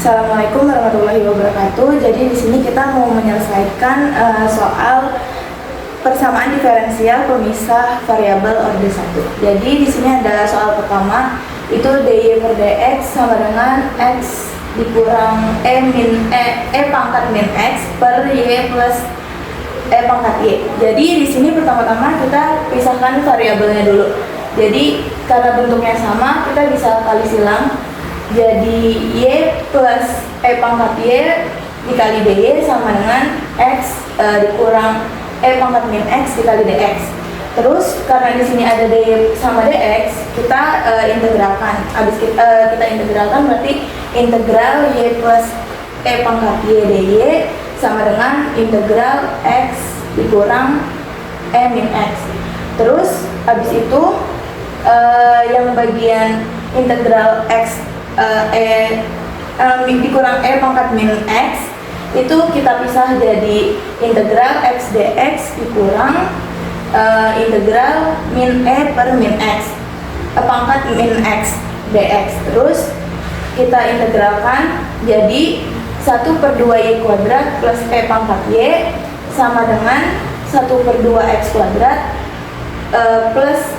Assalamualaikum warahmatullahi wabarakatuh. Jadi di sini kita mau menyelesaikan soal persamaan diferensial pemisah variabel orde 1. Jadi di sini ada soal pertama, itu dy per dx sama dengan x dikurang e pangkat min x per y plus e pangkat y. Jadi di sini pertama-tama kita pisahkan variabelnya dulu. Jadi karena bentuknya sama, kita bisa kali silang. Jadi y plus e pangkat y dikali dy sama dengan x dikurang e pangkat min x dikali dx. Terus karena di sini ada dy sama dx, kita integralkan. Habis kita integralkan berarti integral y plus e pangkat y dy sama dengan integral x dikurang e min x. Terus habis itu yang bagian integral x dikurang e pangkat min x itu kita pisah jadi integral x dx dikurang integral min e per min x pangkat min x dx. Terus kita integralkan jadi 1/2y kuadrat plus e pangkat y sama dengan 1/2x kuadrat plus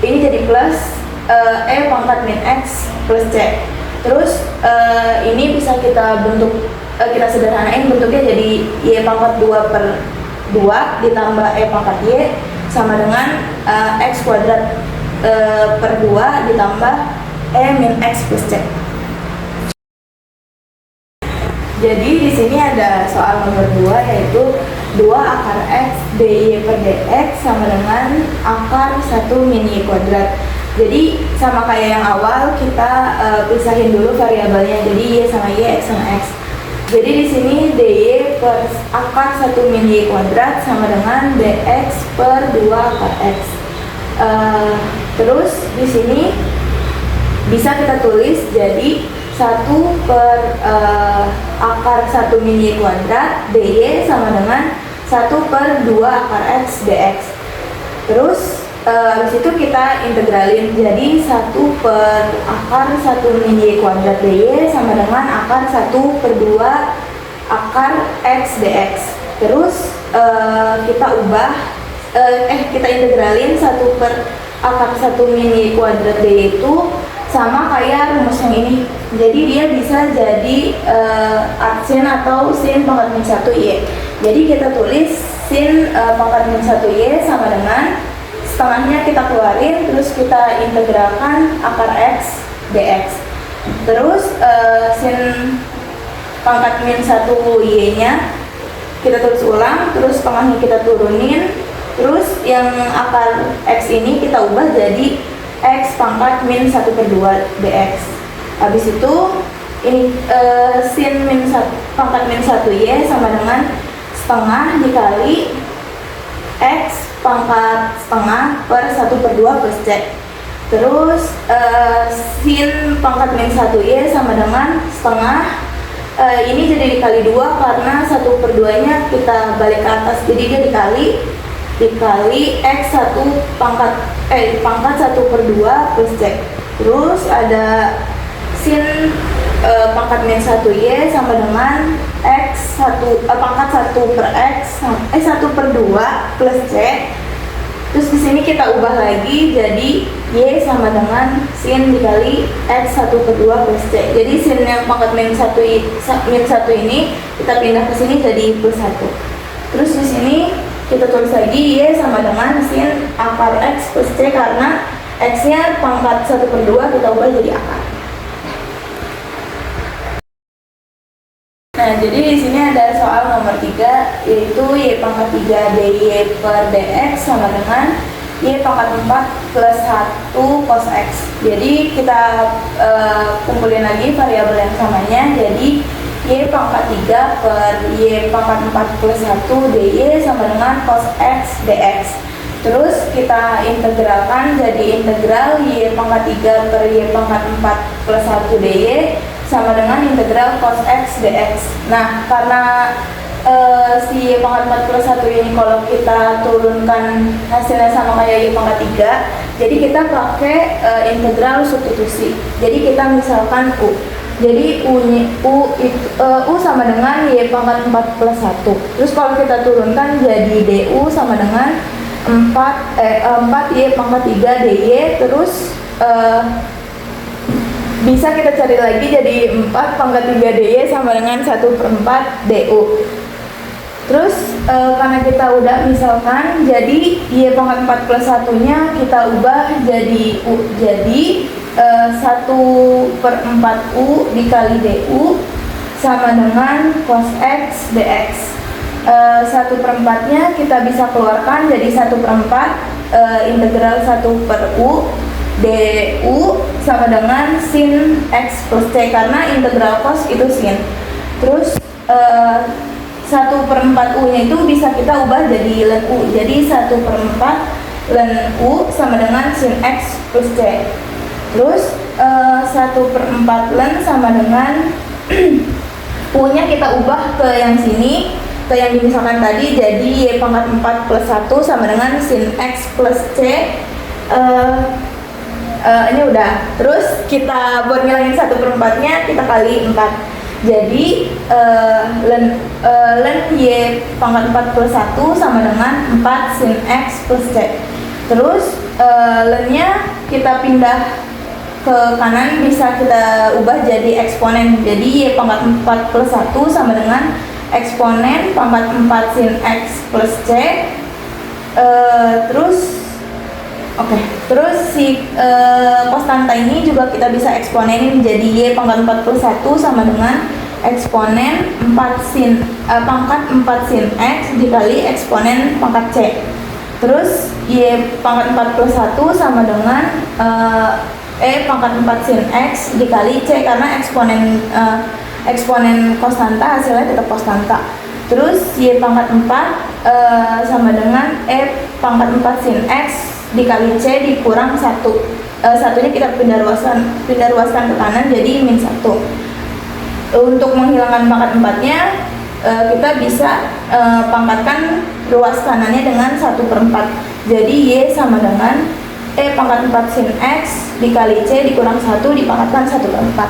ini jadi plus e pangkat min x plus c. Terus ini bisa kita bentuk, kita sederhanain bentuknya jadi y pangkat 2/2 ditambah e pangkat y sama dengan x kuadrat per 2 ditambah e min x plus c. Jadi di sini ada soal nomor 2, yaitu 2 akar x dy per dx sama dengan akar 1 min y kuadrat. Jadi sama kayak yang awal, kita pisahin dulu variabelnya, jadi y sama y, x sama x. Jadi di sini dy per akar 1 min y kuadrat sama dengan dx per 2 akar x. Terus di sini bisa kita tulis jadi 1 per akar 1 min y kuadrat dy sama dengan 1/2 akar x dx. Terus habis itu kita integralin jadi 1 per akar 1 min y kuadrat dy sama dengan akar 1/2 akar x dx. Terus kita ubah kita integralin 1 per akar 1 min y kuadrat dy itu sama kayak rumus yang ini. Jadi dia bisa jadi sin atau sin pangkat min 1 y. Jadi kita tulis sin pangkat min 1 y sama dengan setengahnya kita keluarin, terus kita integralkan akar x dx. Terus sin pangkat min 1 y nya kita tulis ulang, terus setengahnya kita turunin, terus yang akar x ini kita ubah jadi x pangkat min 1/2 dx. Habis itu ini sin pangkat min 1 y sama dengan setengah dikali x pangkat setengah per 1/2 plus c. Terus sin pangkat min 1 y sama dengan setengah, ini jadi dikali 2 karena 1/2 nya kita balik ke atas, jadi dia dikali x pangkat 1/2 plus c. Terus ada sin pangkat min 1 y sama dengan x pangkat 1 per x 1/2 plus c. Terus di sini kita ubah lagi jadi y sama dengan sin dikali x 1/2 plus c. Jadi sin yang pangkat min 1 ini kita pindah ke sini jadi plus 1. Terus di sini kita tulis lagi y sama dengan sin akar x plus c karena x-nya pangkat 1/2 kita ubah jadi akar. Nah, jadi di sini ada soal nomor 3, yaitu y pangkat 3 dy per dx sama dengan y pangkat 4 plus 1 cos x. Jadi kita kumpulin lagi variabel yang samanya, jadi y pangkat 3 per y pangkat 4 plus 1 dy sama dengan cos x dx. Terus kita integralkan jadi integral y pangkat 3 per y pangkat 4 plus 1 dy sama dengan integral cos x dx. Nah, karena si y pangkat 4 plus 1 ini kalau kita turunkan hasilnya sama kayak y pangkat 3, jadi kita pakai integral substitusi. Jadi kita misalkan u. Jadi U sama dengan Y pangkat 4 plus 1. Terus kalau kita turunkan jadi DU sama dengan 4 Y pangkat 3 DY. Terus bisa kita cari lagi jadi 4 pangkat 3 DY sama dengan 1/4 DU. Terus karena kita udah misalkan jadi Y pangkat 4 plus 1 nya kita ubah jadi U. Jadi 1/4 U dikali DU sama dengan cos X dx. 1/4 nya kita bisa keluarkan jadi 1/4 integral 1/U DU sama dengan sin X plus C, karena integral cos itu sin. Terus 1/4 U nya itu bisa kita ubah jadi ln U. Jadi 1/4 ln U sama dengan sin X plus C. Terus 1/4 ln sama dengan U nya kita ubah ke yang sini, ke yang dimisalkan tadi, jadi Y pangkat 4 plus 1 sama dengan sin X plus C. Ini udah. Terus kita buat ngilangin 1/4 nya kita kali 4. Jadi ln Y pangkat 4 plus 1 sama dengan 4 sin X plus C. Terus ln nya kita pindah ke kanan, bisa kita ubah jadi eksponen. Jadi Y pangkat 4 plus 1 sama dengan eksponen pangkat 4 sin X plus C. Terus si konstanta ini juga kita bisa eksponenin, jadi Y pangkat 4 plus 1 sama dengan eksponen pangkat 4 sin X dikali eksponen pangkat C. Terus Y pangkat 4 plus 1 sama dengan pangkat 4 sin X dikali C, karena eksponen konstanta hasilnya tetap konstanta. Terus Y pangkat 4 sama dengan pangkat 4 sin X dikali C dikurang 1. Satunya kita pindah ruaskan ke kanan jadi min 1. Untuk menghilangkan pangkat 4 nya kita bisa pangkatkan ruas kanannya dengan 1/4. Jadi Y sama dengan pangkat 4 sin X dikali C dikurang 1 dipangkatkan 1/4.